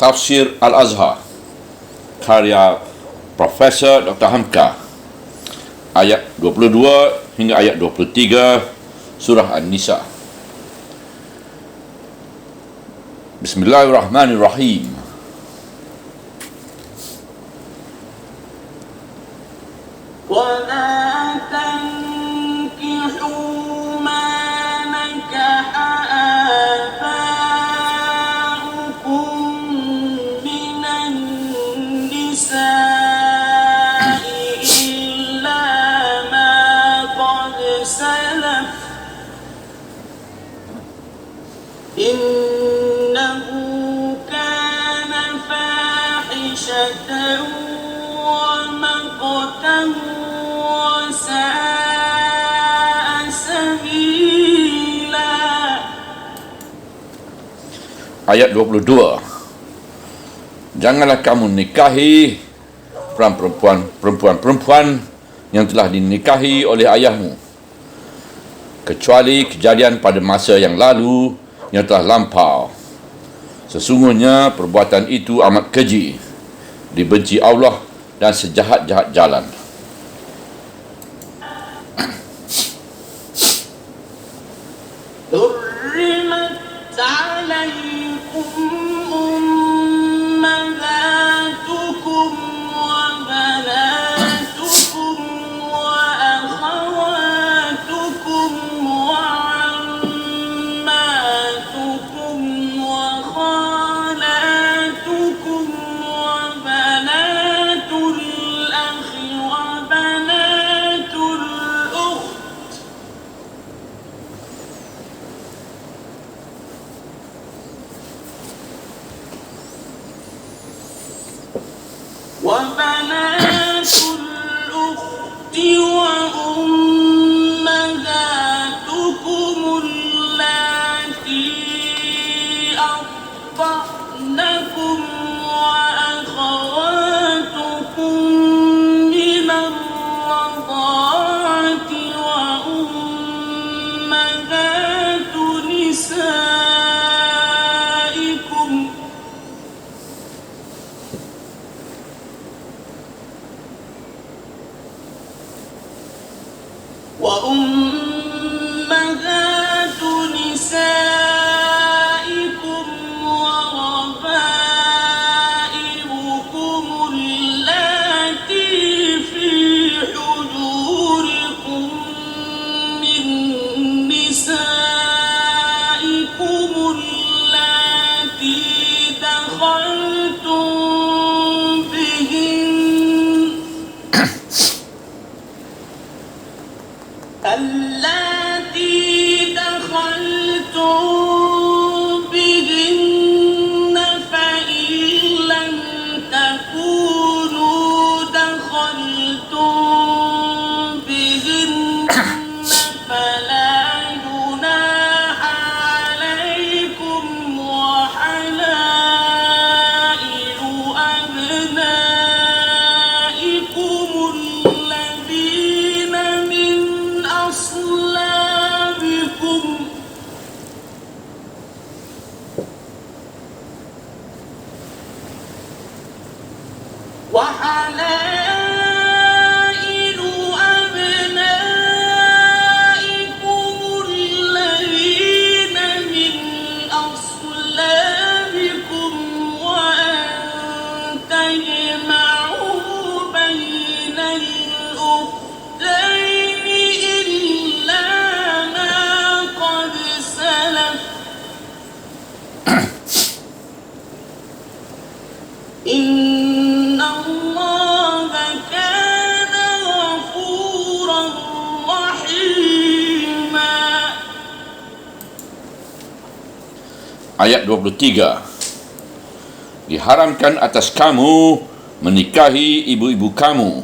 Tafsir Al-Azhar karya Profesor Dr. Hamka, ayat 22 hingga ayat 23 surah An-Nisa. Bismillahirrahmanirrahim. إنه كان فاحشة ومقتا وساء سبيلا. Ayat 22. Janganlah kamu nikahi perempuan yang telah dinikahi oleh ayahmu, kecuali kejadian pada masa yang lalu yang telah lampau. Sesungguhnya perbuatan itu amat keji, dibenci Allah dan sejahat-jahat jalan. حرمت عليكم أمهاتكم وبناتكم وأخواتكم وعماتكم وخالاتكم وبنات الأخ وبنات الأخت وبنات الأخت وأمهاتكم اللاتي أرضعنكم وأخواتكم من الرضاعة وأمهات نسائكم وأمهات نسائكم وربائبكم اللاتي في حجوركم من نسائكم اللاتي دخلتم بهن فإن لم تكونوا دخلتم بهن فلا جناح عليكم وحلائل أبنائكم الذين من أصلابكم وحلائل أبنائكم الذين من أصلابكم وأن تجمعوا بين الأختين إلا ما قد سلف إن الله كان غفورا رحيما. Ayat 23. Diharamkan atas kamu menikahi ibu-ibu kamu,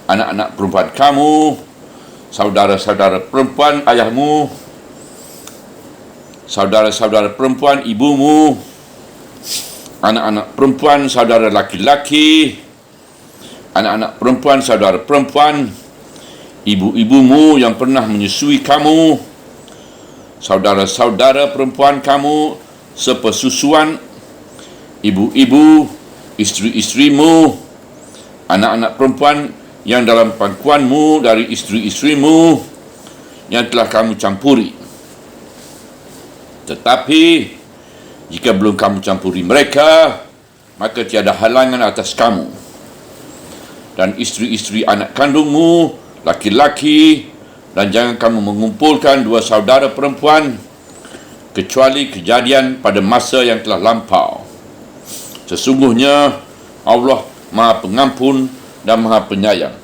anak-anak perempuan kamu, saudara-saudara perempuan ayahmu, saudara-saudara perempuan ibumu, anak-anak perempuan saudara laki-laki, anak-anak perempuan saudara perempuan, ibu-ibumu yang pernah menyusui kamu, saudara-saudara perempuan kamu sepersusuan ibu-ibu, isteri-isterimu, anak-anak perempuan yang dalam pangkuanmu dari isteri-isterimu yang telah kamu campuri. Tetapi jika belum kamu campuri mereka, maka tiada halangan atas kamu dan isteri-isteri anak kandungmu, laki-laki, dan jangan kamu mengumpulkan dua saudara perempuan kecuali kejadian pada masa yang telah lampau. Sesungguhnya Allah Maha Pengampun dan Maha Penyayang.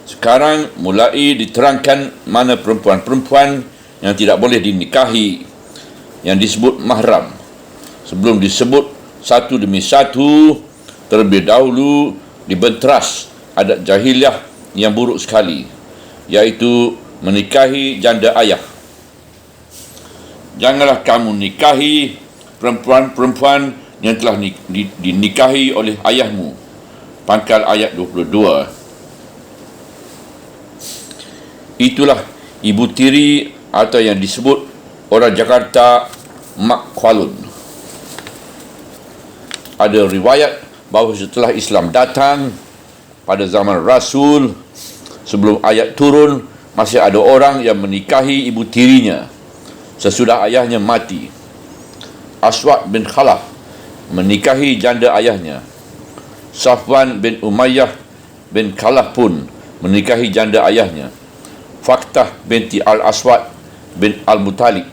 Sekarang mulai diterangkan mana perempuan-perempuan yang tidak boleh dinikahi, yang disebut mahram. Sebelum disebut satu demi satu, terlebih dahulu dibenteras adat jahiliah yang buruk sekali, iaitu menikahi janda ayah. Janganlah kamu nikahi perempuan-perempuan yang telah dinikahi oleh ayahmu. Pangkal ayat 22. Itulah ibu tiri atau yang disebut orang Jakarta mak kwalun. Ada riwayat bahawa setelah Islam datang pada zaman Rasul, sebelum ayat turun, masih ada orang yang menikahi ibu tirinya sesudah ayahnya mati. Aswad bin Khalaf menikahi janda ayahnya. Safwan bin Umayyah bin Khalaf pun menikahi janda ayahnya. Faktah binti Al-Aswad bin Al-Muttalib.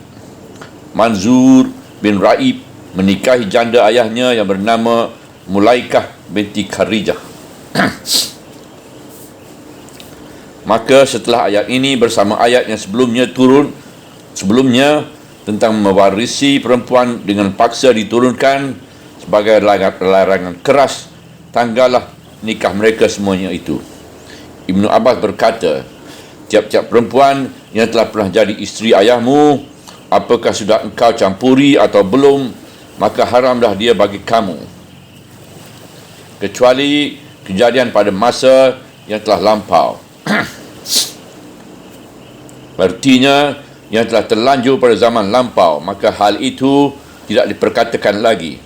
Manzur bin Raib menikahi janda ayahnya yang bernama Mulaikah binti Kharijah. Maka setelah ayat ini bersama ayat yang sebelumnya tentang mewarisi perempuan dengan paksa diturunkan sebagai larangan keras, tanggallah nikah mereka semuanya itu. Ibnu Abbas berkata, tiap-tiap perempuan yang telah pernah jadi isteri ayahmu, apakah sudah engkau campuri atau belum, maka haramlah dia bagi kamu, kecuali kejadian pada masa yang telah lampau. Artinya, yang telah terlanjur pada zaman lampau, maka hal itu tidak diperkatakan lagi.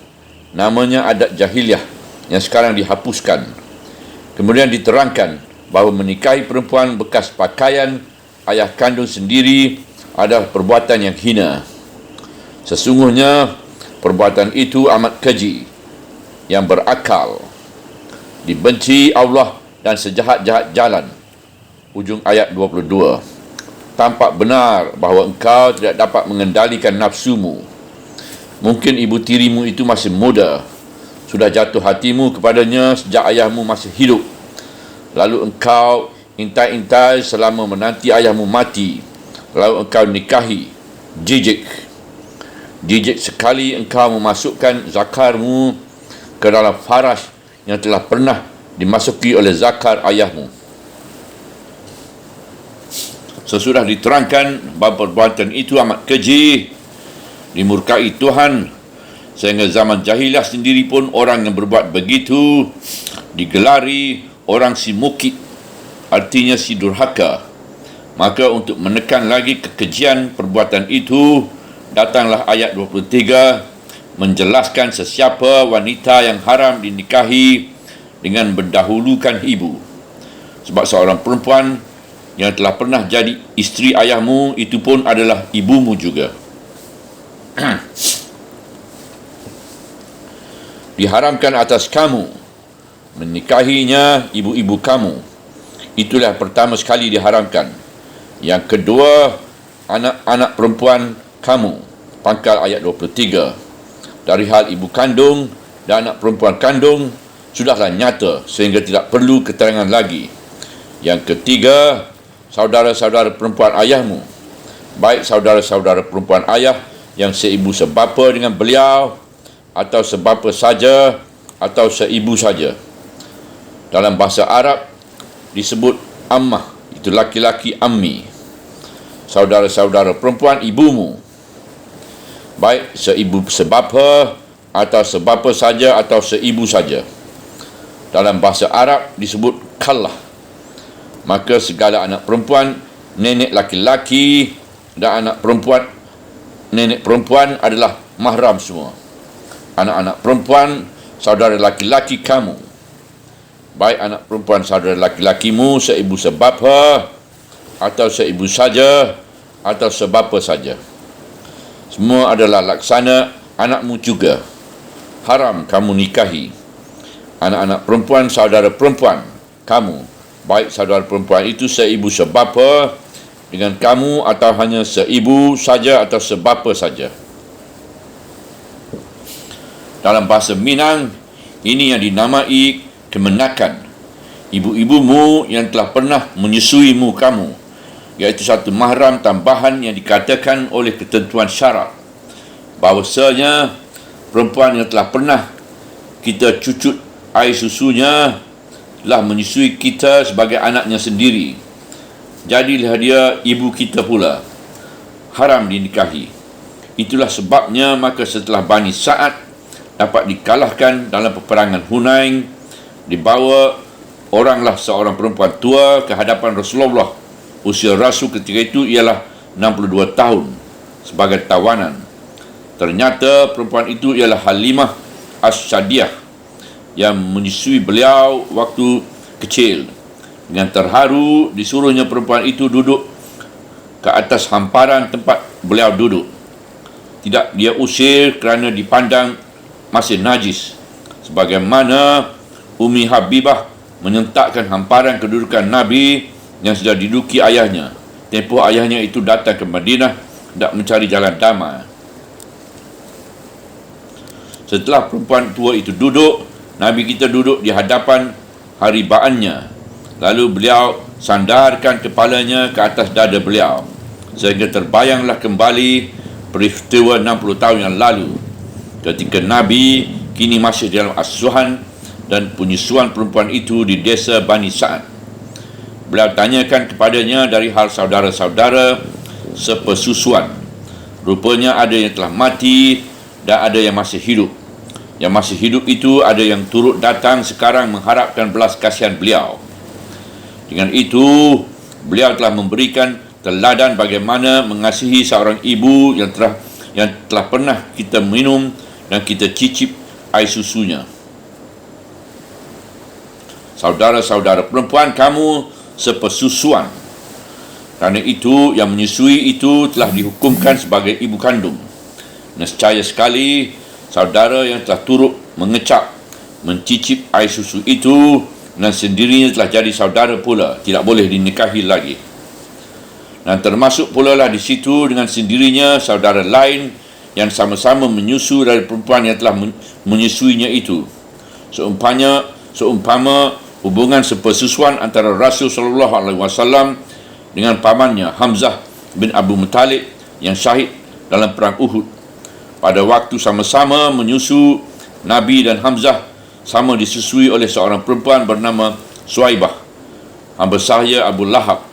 Namanya adat jahiliah yang sekarang dihapuskan. Kemudian diterangkan bahawa menikahi perempuan bekas pakaian ayah kandung sendiri adalah perbuatan yang hina. Sesungguhnya perbuatan itu amat keji, yang berakal, dibenci Allah dan sejahat-jahat jalan. Ujung ayat 22. Tampak benar bahawa engkau tidak dapat mengendalikan nafsumu. Mungkin ibu tirimu itu masih muda, sudah jatuh hatimu kepadanya sejak ayahmu masih hidup. Lalu engkau intai-intai selama menanti ayahmu mati. Lalu engkau nikahi. Jijik sekali engkau memasukkan zakarmu ke dalam faras yang telah pernah dimasuki oleh zakar ayahmu. Sesudah diterangkan bahawa perbuatan itu amat keji, dimurkai Tuhan, sehingga zaman jahiliah sendiri pun orang yang berbuat begitu digelari orang si mukit, artinya si durhaka. Maka untuk menekan lagi kekejian perbuatan itu, datanglah ayat 23 menjelaskan sesiapa wanita yang haram dinikahi dengan mendahulukan ibu. Sebab seorang perempuan yang telah pernah jadi isteri ayahmu itu pun adalah ibumu juga. Diharamkan atas kamu menikahinya ibu-ibu kamu. Itulah pertama sekali diharamkan. Yang kedua, anak-anak perempuan kamu. Pangkal ayat 23. Dari hal ibu kandung dan anak perempuan kandung sudahlah nyata sehingga tidak perlu keterangan lagi. Yang ketiga, saudara-saudara perempuan ayahmu, baik saudara-saudara perempuan ayah yang seibu sebapa dengan beliau, atau sebapa saja, atau seibu saja. Dalam bahasa Arab disebut ammah, itu laki-laki ammi. Saudara-saudara perempuan ibumu, baik seibu sebapa, atau sebapa saja, atau seibu saja. Dalam bahasa Arab disebut kallah. Maka segala anak perempuan nenek laki-laki dan anak perempuan nenek perempuan adalah mahram semua. Anak-anak perempuan saudara laki-laki kamu, baik anak perempuan saudara laki-lakimu seibu sebapa atau seibu saja atau sebapa saja, semua adalah laksana anakmu juga. Haram kamu nikahi anak-anak perempuan saudara perempuan kamu, baik saudara perempuan itu seibu sebapa dengan kamu atau hanya seibu saja atau sebapa saja. Dalam bahasa Minang, ini yang dinamai kemenakan. Ibu-ibumu yang telah pernah menyusuimu kamu, iaitu satu mahram tambahan yang dikatakan oleh ketentuan syarak bahawasanya perempuan yang telah pernah kita cucut air susunya telah menyusui kita sebagai anaknya sendiri. Jadilah dia ibu kita pula. Haram dinikahi. Itulah sebabnya maka setelah Bani Sa'ad dapat dikalahkan dalam peperangan Hunain, dibawa oranglah seorang perempuan tua ke hadapan Rasulullah. Usia Rasul ketika itu ialah 62 tahun sebagai tawanan. Ternyata perempuan itu ialah Halimah As-Sadiyah yang menyusui beliau waktu kecil. Dengan terharu disuruhnya perempuan itu duduk ke atas hamparan tempat beliau duduk. Tidak dia usir kerana dipandang masih najis, sebagaimana Umi Habibah menyentakkan hamparan kedudukan Nabi yang sudah diduduki ayahnya. Tempoh ayahnya itu datang ke Madinah hendak mencari jalan damai. Setelah perempuan tua itu duduk, Nabi kita duduk di hadapan haribaannya. Lalu beliau sandarkan kepalanya ke atas dada beliau, sehingga terbayanglah kembali peristiwa 60 tahun yang lalu, ketika Nabi kini masih dalam asuhan dan penyusuan perempuan itu di desa Bani Sa'ad. Beliau tanyakan kepadanya dari hal saudara-saudara sepesusuan. Rupanya ada yang telah mati dan ada yang masih hidup. Yang masih hidup itu ada yang turut datang sekarang mengharapkan belas kasihan beliau. Dengan itu, beliau telah memberikan teladan bagaimana mengasihi seorang ibu yang telah pernah kita minum dan kita cicip air susunya. Saudara-saudara perempuan kamu sepesusuan. Kerana itu, yang menyusui itu telah dihukumkan sebagai ibu kandung. Nescaya sekali, saudara yang telah turut mengecap, mencicip air susu itu dan sendirinya telah jadi saudara pula, tidak boleh dinikahi lagi. Dan termasuk pula lah di situ dengan sendirinya saudara lain yang sama-sama menyusu dari perempuan yang telah menyusuinya itu. Seumpama hubungan sepersusuan antara Rasul sallallahu alaihi wasallam dengan pamannya Hamzah bin Abu Muttalib yang syahid dalam perang Uhud. Pada waktu sama-sama menyusu, Nabi dan Hamzah sama disusui oleh seorang perempuan bernama Suaibah, hamba sahaya Abu Lahab.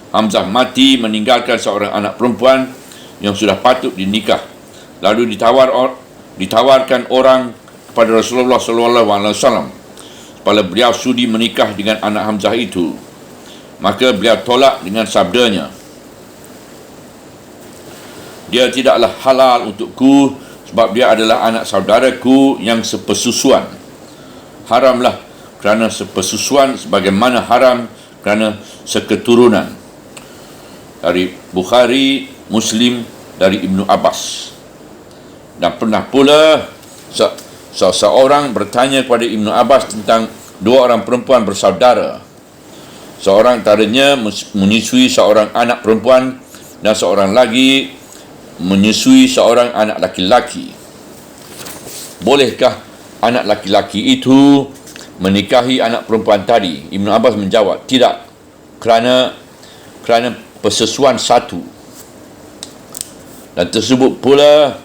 Hamzah mati meninggalkan seorang anak perempuan yang sudah patut dinikah. Lalu ditawarkan orang kepada Rasulullah SAW supaya beliau sudi menikah dengan anak Hamzah itu. Maka beliau tolak dengan sabdanya, dia tidaklah halal untukku sebab dia adalah anak saudaraku yang sepersusuan. Haramlah kerana sepersusuan sebagaimana haram kerana seketurunan. Dari Bukhari, Muslim, dari Ibnu Abbas. Dan pernah pula seseorang bertanya kepada Ibnu Abbas tentang dua orang perempuan bersaudara. Seorang antaranya menyusui seorang anak perempuan dan seorang lagi menyusui seorang anak laki-laki. Bolehkah anak laki-laki itu menikahi anak perempuan tadi? Ibnu Abbas menjawab, tidak, kerana persesuan satu. Dan tersebut pula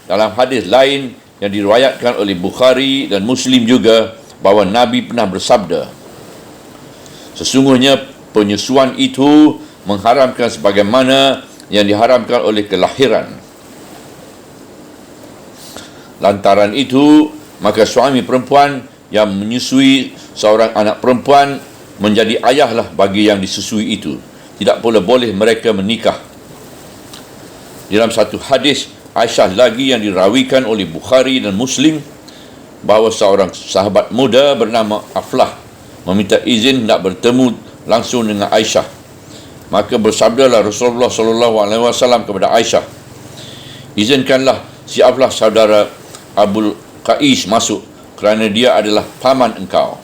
dalam hadis lain yang diriwayatkan oleh Bukhari dan Muslim juga, bahawa Nabi pernah bersabda, sesungguhnya penyesuan itu mengharamkan sebagaimana yang diharamkan oleh kelahiran. Lantaran itu, maka suami perempuan yang menyusui seorang anak perempuan menjadi ayahlah bagi yang disusui itu. Tidak pula boleh mereka menikah. Dalam satu hadis Aisyah lagi yang dirawikan oleh Bukhari dan Muslim bahawa seorang sahabat muda bernama Aflah meminta izin nak bertemu langsung dengan Aisyah. Maka bersabdalah Rasulullah SAW kepada Aisyah, izinkanlah si Aflah saudara Abul Qais masuk kerana dia adalah paman engkau.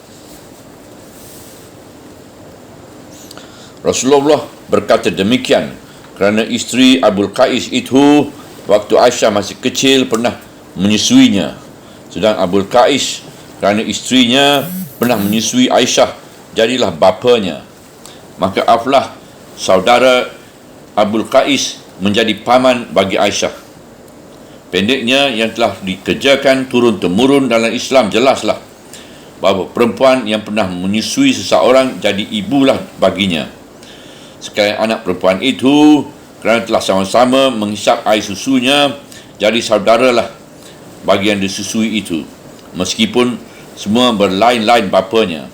Rasulullah berkata demikian kerana isteri Abul Qais itu waktu Aisyah masih kecil pernah menyusuinya, sedang Abul Qais kerana isterinya pernah menyusui Aisyah jadilah bapanya. Maka Aflah saudara Abul Qais menjadi paman bagi Aisyah. Pendeknya, yang telah dikerjakan turun-temurun dalam Islam jelaslah bahawa perempuan yang pernah menyusui seseorang jadi ibulah baginya. Sekalian anak perempuan itu kerana telah sama-sama menghisap air susunya jadi saudaralah bagi yang disusui itu, meskipun semua berlain-lain bapanya.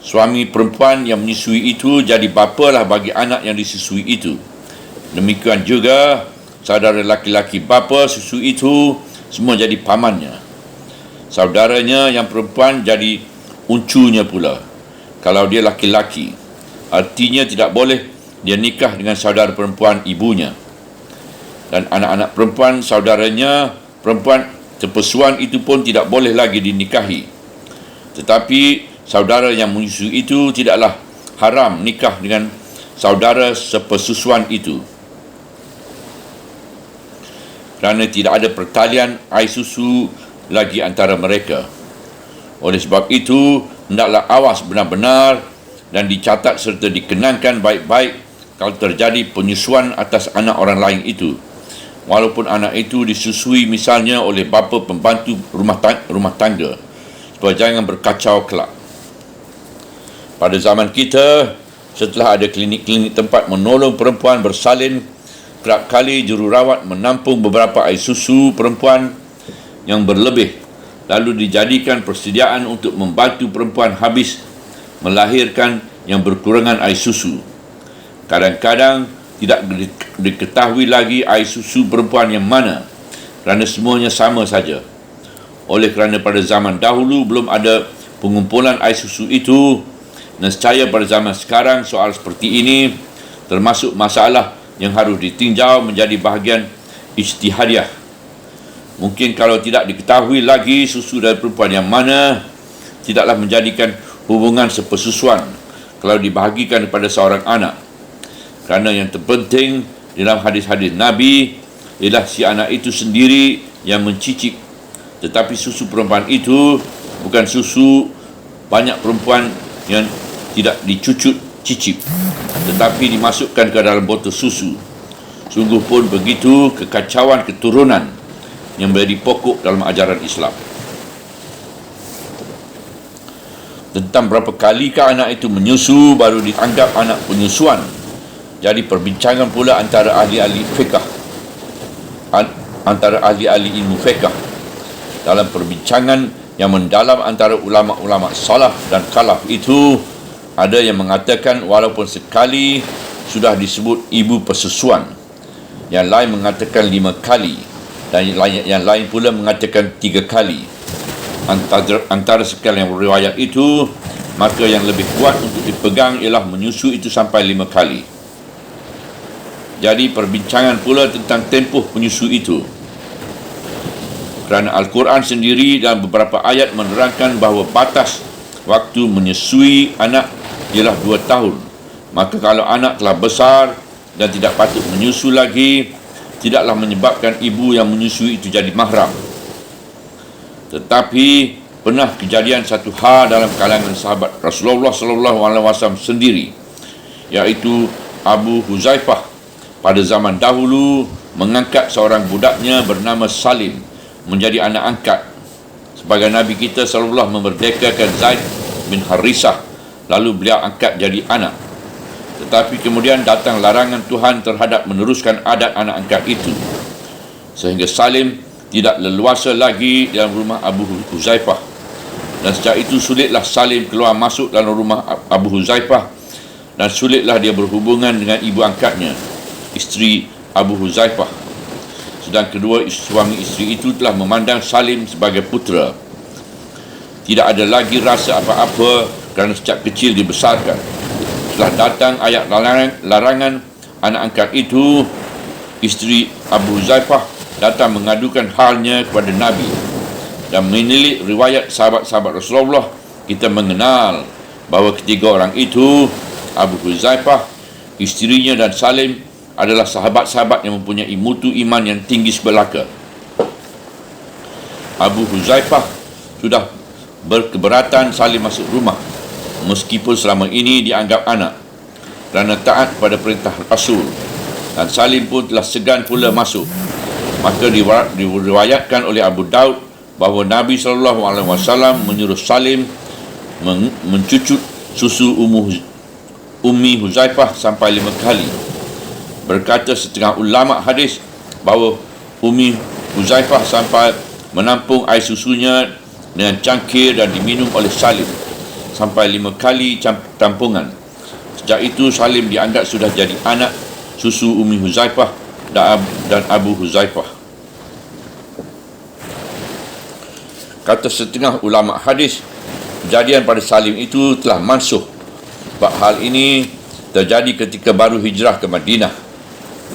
Suami perempuan yang menyusui itu jadi bapalah bagi anak yang disusui itu. Demikian juga saudara laki-laki bapa susu itu semua jadi pamannya. Saudaranya yang perempuan jadi uncunya pula kalau dia laki-laki. Artinya tidak boleh dia nikah dengan saudara perempuan ibunya. Dan anak-anak perempuan saudaranya perempuan terpesuan itu pun tidak boleh lagi dinikahi. Tetapi saudara yang menyusui itu tidaklah haram nikah dengan saudara sepersusuan itu, kerana tidak ada pertalian air susu lagi antara mereka. Oleh sebab itu, hendaklah awas benar-benar dan dicatat serta dikenangkan baik-baik kalau terjadi penyusuan atas anak orang lain itu, walaupun anak itu disusui misalnya oleh bapa pembantu rumah tangga, supaya jangan berkacau kelak. Pada zaman kita, setelah ada klinik-klinik tempat menolong perempuan bersalin, kerap kali jururawat menampung beberapa air susu perempuan yang berlebih, lalu dijadikan persediaan untuk membantu perempuan habis melahirkan yang berkurangan air susu. Kadang-kadang tidak diketahui lagi air susu perempuan yang mana, kerana semuanya sama saja. Oleh kerana pada zaman dahulu belum ada pengumpulan air susu itu, nescaya pada zaman sekarang soal seperti ini termasuk masalah yang harus ditinjau menjadi bahagian ijtihadiah. Mungkin kalau tidak diketahui lagi susu dari perempuan yang mana, tidaklah menjadikan hubungan sepersusuan kalau dibahagikan kepada seorang anak. Kerana yang terpenting dalam hadis-hadis Nabi ialah si anak itu sendiri yang mencicip. Tetapi susu perempuan itu bukan susu banyak perempuan yang tidak dicucut cicip, tetapi dimasukkan ke dalam botol susu. Sungguh pun begitu kekacauan keturunan yang menjadi pokok dalam ajaran Islam. Tentang berapa kalikah anak itu menyusu baru dianggap anak penyusuan, jadi perbincangan pula antara ahli-ahli fiqh, antara ahli-ahli ilmu fiqh. Dalam perbincangan yang mendalam antara ulama-ulama salaf dan khalaf itu, ada yang mengatakan walaupun sekali sudah disebut ibu persusuan, yang lain mengatakan 5 kali, dan yang lain pula mengatakan 3 kali. Antara sekalian riwayat itu, maka yang lebih kuat untuk dipegang ialah menyusu itu sampai 5 kali. Jadi perbincangan pula tentang tempoh penyusu itu, kerana Al-Quran sendiri dalam beberapa ayat menerangkan bahawa batas waktu menyusui anak ialah 2 tahun. Maka kalau anak telah besar dan tidak patut menyusu lagi, tidaklah menyebabkan ibu yang menyusui itu jadi mahram. Tetapi pernah kejadian satu hal dalam kalangan sahabat Rasulullah SAW sendiri, iaitu Abu Huzaifah pada zaman dahulu mengangkat seorang budaknya bernama Salim menjadi anak angkat, sebagai Nabi kita SAW memerdekakan Zaid bin Harisah, lalu beliau angkat jadi anak. Tetapi kemudian datang larangan Tuhan terhadap meneruskan adat anak angkat itu, sehingga Salim tidak leluasa lagi dalam rumah Abu Huzaifah. Dan sejak itu sulitlah Salim keluar masuk dalam rumah Abu Huzaifah, dan sulitlah dia berhubungan dengan ibu angkatnya, isteri Abu Huzaifah. sedang kedua suami isteri itu telah memandang Salim sebagai putera. Tidak ada lagi rasa apa-apa kerana sejak kecil dibesarkan. Setelah datang ayat larangan, anak angkat itu, isteri Abu Huzaifah, datang mengadukan halnya kepada Nabi. Dan menilik riwayat sahabat-sahabat Rasulullah, kita mengenal bahawa ketiga orang itu, Abu Huzaifah, isterinya dan Salim, adalah sahabat-sahabat yang mempunyai mutu iman yang tinggi sebelaka. Abu Huzaifah sudah berkeberatan Salim masuk rumah, meskipun selama ini dianggap anak, kerana taat pada perintah Rasul, dan Salim pun telah segan pula masuk. Maka diriwayatkan oleh Abu Daud bahawa Nabi SAW menyuruh Salim mencucut susu Ummi Huzaifah sampai 5 kali. Berkata setengah ulama hadis bahawa Ummi Huzaifah sampai menampung air susunya dengan cangkir dan diminum oleh Salim sampai 5 kali tampungan. Sejak itu Salim dianggap sudah jadi anak susu Ummi Huzaifah dan Abu Huzaifah. Kata setengah ulama hadis, kejadian pada Salim itu telah mansuh. Sebab hal ini terjadi ketika baru hijrah ke Madinah.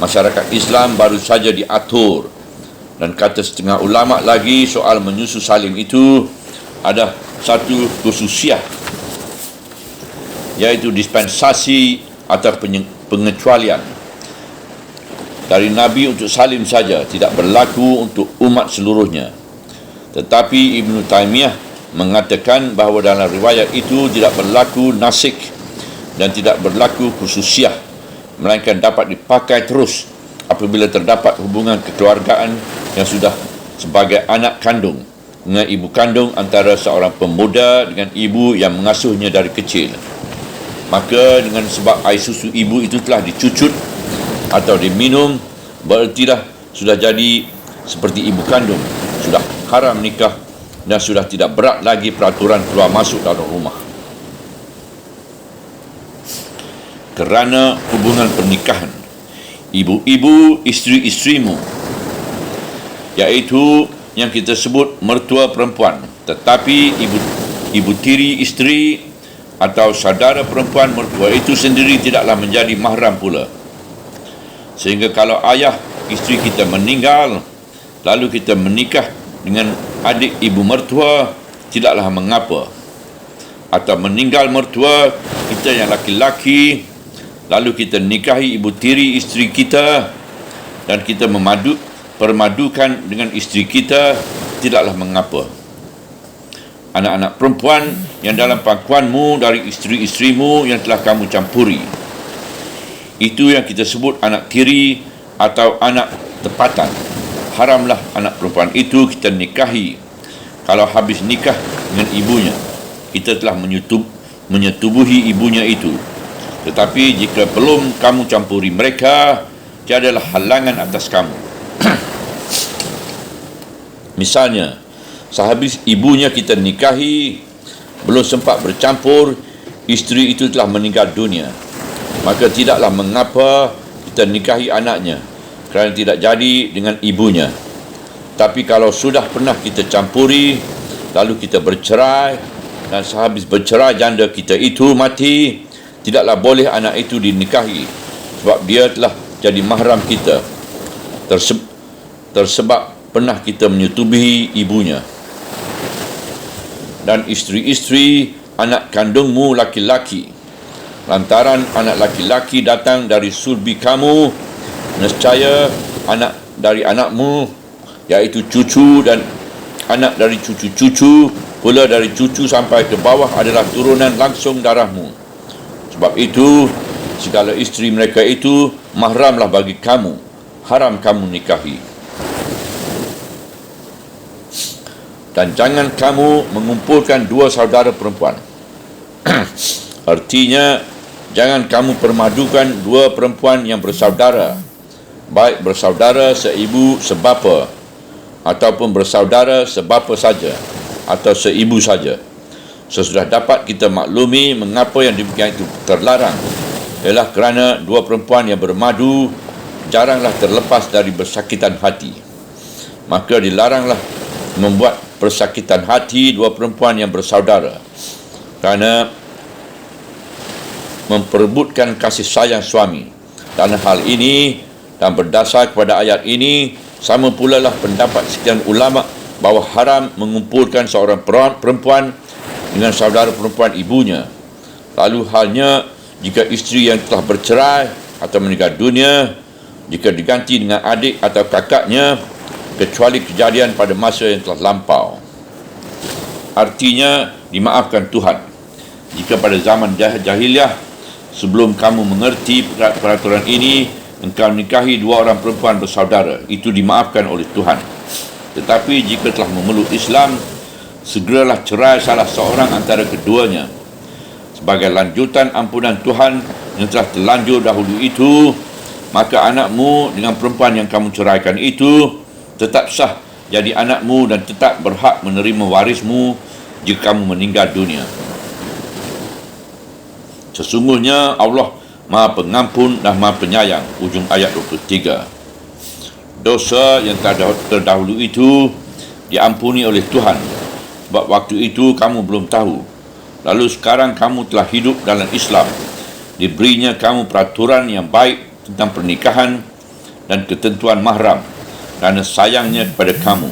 Masyarakat Islam baru saja diatur. Dan kata setengah ulama lagi, soal menyusu Salim itu ada satu khususiah, iaitu dispensasi atau pengecualian dari Nabi untuk Salim saja, tidak berlaku untuk umat seluruhnya. Tetapi Ibn Taymiyah mengatakan bahawa dalam riwayat itu tidak berlaku nasik dan tidak berlaku khususiah, melainkan dapat dipakai terus apabila terdapat hubungan kekeluargaan yang sudah sebagai anak kandung dengan ibu kandung antara seorang pemuda dengan ibu yang mengasuhnya dari kecil. Maka dengan sebab air susu ibu itu telah dicucut atau diminum, berertilah sudah jadi seperti ibu kandung, sudah haram nikah dan sudah tidak berat lagi peraturan keluar masuk dalam rumah. Kerana hubungan pernikahan, ibu-ibu isteri-isterimu, iaitu yang kita sebut mertua perempuan, tetapi ibu tiri isteri atau saudara perempuan mertua itu sendiri tidaklah menjadi mahram pula. Sehingga kalau ayah isteri kita meninggal, lalu kita menikah dengan adik ibu mertua, tidaklah mengapa. Atau meninggal mertua kita yang laki-laki, lalu kita nikahi ibu tiri isteri kita dan kita permadukan dengan isteri kita, tidaklah mengapa. Anak-anak perempuan yang dalam pangkuanmu dari isteri-isterimu yang telah kamu campuri, itu yang kita sebut anak tiri atau anak tepatan. Haramlah anak perempuan itu kita nikahi kalau habis nikah dengan ibunya, kita telah menyetubuhi ibunya itu. Tetapi jika belum kamu campuri mereka, tiadalah halangan atas kamu. Misalnya, sehabis ibunya kita nikahi, belum sempat bercampur, isteri itu telah meninggal dunia, maka tidaklah mengapa kita nikahi anaknya, kerana tidak jadi dengan ibunya. Tapi kalau sudah pernah kita campuri, lalu kita bercerai, dan sehabis bercerai janda kita itu mati, tidaklah boleh anak itu dinikahi, sebab dia telah jadi mahram kita, tersebab pernah kita menyetubuhi ibunya. Dan isteri-isteri anak kandungmu laki-laki, lantaran anak laki-laki datang dari sulbi kamu, nescaya anak dari anakmu, iaitu cucu, dan anak dari cucu-cucu, pula dari cucu sampai ke bawah adalah turunan langsung darahmu. Sebab itu, segala isteri mereka itu mahramlah bagi kamu, haram kamu nikahi. Dan jangan kamu mengumpulkan dua saudara perempuan. Artinya, jangan kamu permadukan dua perempuan yang bersaudara, baik bersaudara seibu sebapa, ataupun bersaudara sebapa saja, atau seibu saja. Sesudah dapat kita maklumi mengapa yang demikian itu terlarang, ialah kerana dua perempuan yang bermadu jaranglah terlepas dari bersakitan hati. Maka dilaranglah membuat persakitan hati dua perempuan yang bersaudara kerana memperebutkan kasih sayang suami. Dan hal ini dan berdasar kepada ayat ini, sama pula lah pendapat sekian ulama bahawa haram mengumpulkan seorang perempuan dengan saudara perempuan ibunya. Lalu halnya jika isteri yang telah bercerai atau meninggal dunia, jika diganti dengan adik atau kakaknya, kecuali kejadian pada masa yang telah lampau. Artinya, dimaafkan Tuhan. Jika pada zaman jahiliah, sebelum kamu mengerti peraturan ini, engkau menikahi dua orang perempuan bersaudara, itu dimaafkan oleh Tuhan. Tetapi jika telah memeluk Islam, segeralah cerai salah seorang antara keduanya. Sebagai lanjutan ampunan Tuhan yang telah terlanjur dahulu itu, maka anakmu dengan perempuan yang kamu ceraikan itu tetap sah jadi anakmu dan tetap berhak menerima warismu jika kamu meninggal dunia. Sesungguhnya Allah Maha Pengampun dan Maha Penyayang. Ujung ayat 23. Dosa yang terdahulu itu diampuni oleh Tuhan, sebab waktu itu kamu belum tahu. Lalu sekarang kamu telah hidup dalam Islam, diberinya kamu peraturan yang baik tentang pernikahan dan ketentuan mahram kerana sayangnya kepada kamu.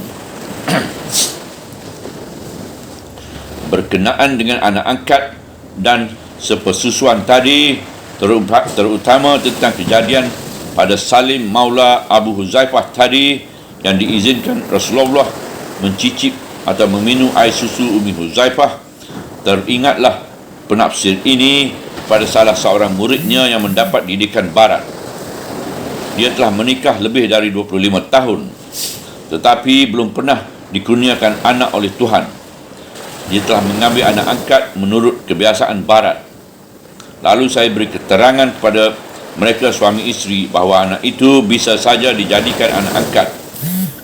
Berkenaan dengan anak angkat dan sepersusuan tadi, terutama tentang kejadian pada Salim Maula Abu Huzaifah tadi, yang diizinkan Rasulullah mencicip atau meminum air susu Umi Huzaifah, teringatlah penafsir ini pada salah seorang muridnya yang mendapat didikan barat. Dia telah menikah lebih dari 25 tahun, tetapi belum pernah dikurniakan anak oleh Tuhan. Dia telah mengambil anak angkat menurut kebiasaan barat. Lalu saya beri keterangan kepada mereka suami isteri bahawa anak itu bisa saja dijadikan anak angkat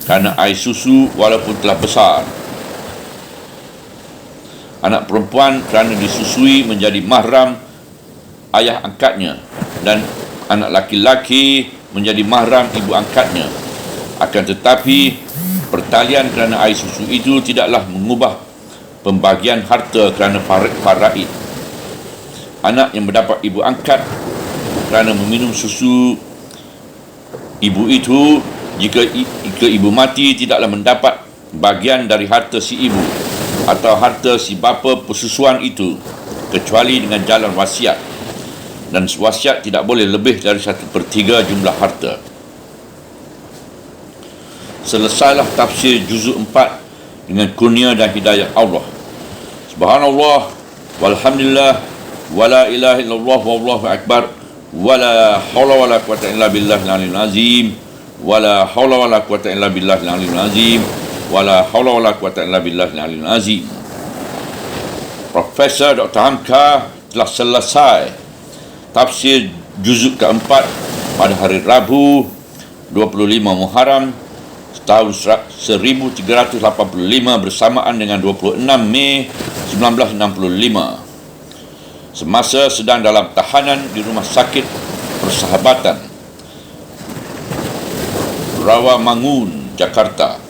kerana air susu walaupun telah besar. Anak perempuan kerana disusui menjadi mahram ayah angkatnya, dan anak laki-laki menjadi mahram ibu angkatnya. Akan tetapi, pertalian kerana air susu itu tidaklah mengubah pembagian harta kerana faraid. Anak yang mendapat ibu angkat kerana meminum susu ibu itu, jika ibu mati, tidaklah mendapat bagian dari harta si ibu atau harta si bapa persusuan itu, kecuali dengan jalan wasiat, dan wasiat tidak boleh lebih dari 1/3 jumlah harta. Selesailah tafsir juzuk 4 dengan kurnia dan hidayah Allah. Subhanallah walhamdulillah wala ilaha illallah wallahu akbar wala hawla wala quwata illa billahil aliyyil azim wala hawla wala quwata illa billahil aliyyil azim wala hawla wala quwata illa billahil aliyyil azim. Profesor Dr. Hamka telah selesai tafsir juzuk keempat pada hari Rabu 25 Muharram tahun 1385 bersamaan dengan 26 Mei 1965, semasa sedang dalam tahanan di Rumah Sakit Persahabatan, Rawamangun, Jakarta.